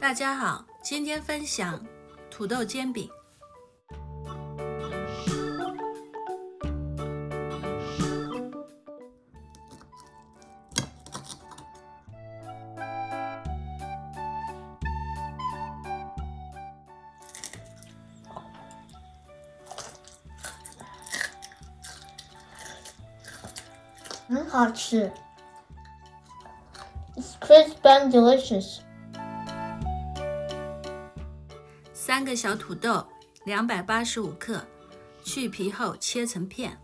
大家好，今天分享土豆煎饼。很好吃 ，It's crisp and delicious。3个小土豆，285克，去皮后切成片。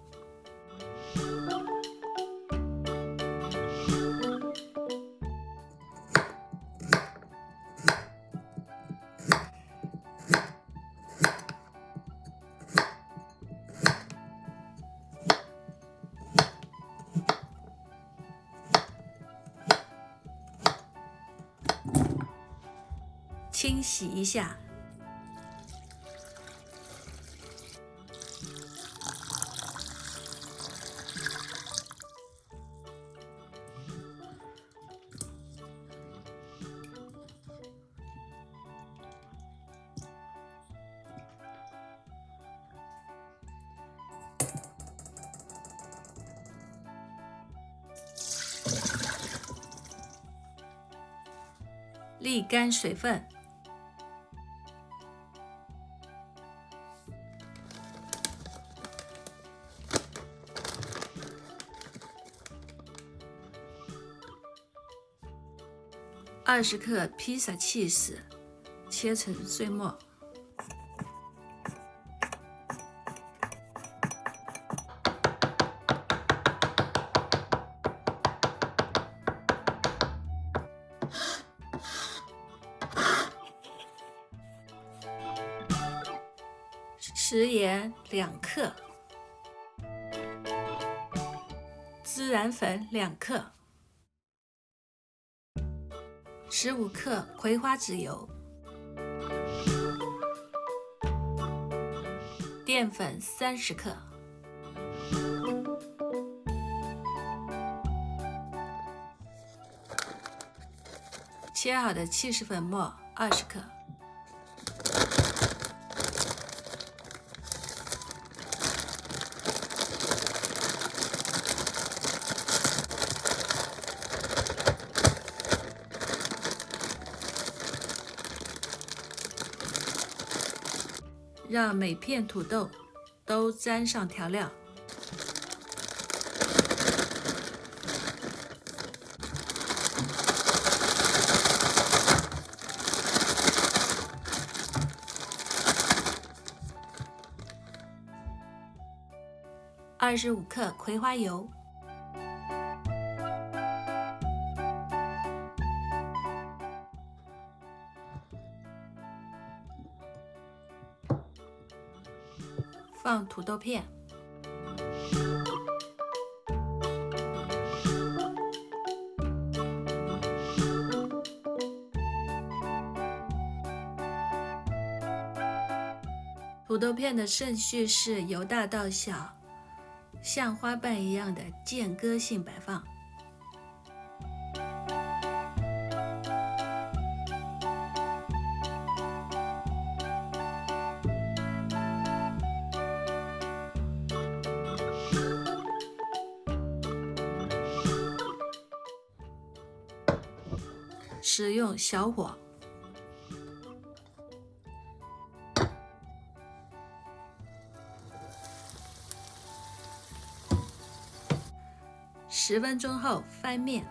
清洗一下，沥干水分。20克披萨起司，切成碎末。食盐2克，孜然粉2克。15克葵花籽油，淀粉30克，切好的起司粉末20克，让每片土豆都沾上调料。25克葵花油，放土豆片，土豆片的顺序是由大到小，像花瓣一样的间隔性摆放。使用小火。10分钟后翻面。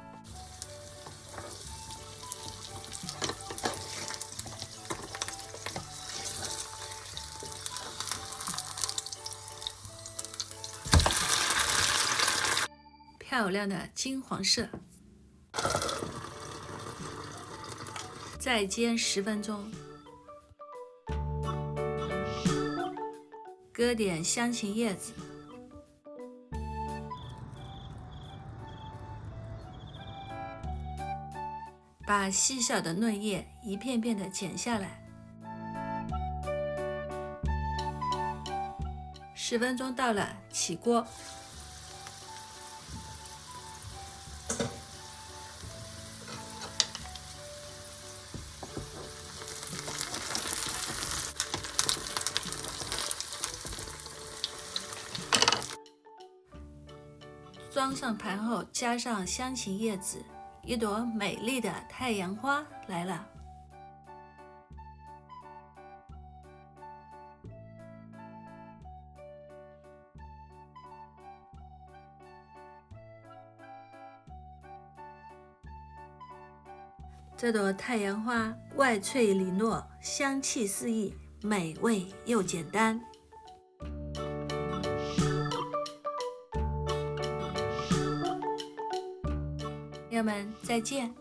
漂亮的金黄色。再煎10分钟，搁点香芹叶子，把细小的嫩叶一片片的剪下来。10分钟到了，起锅。装上盘后，加上香芹叶子，一朵美丽的太阳花来了。这朵太阳花外脆里糯，香气四溢，美味又简单。朋友们，再见。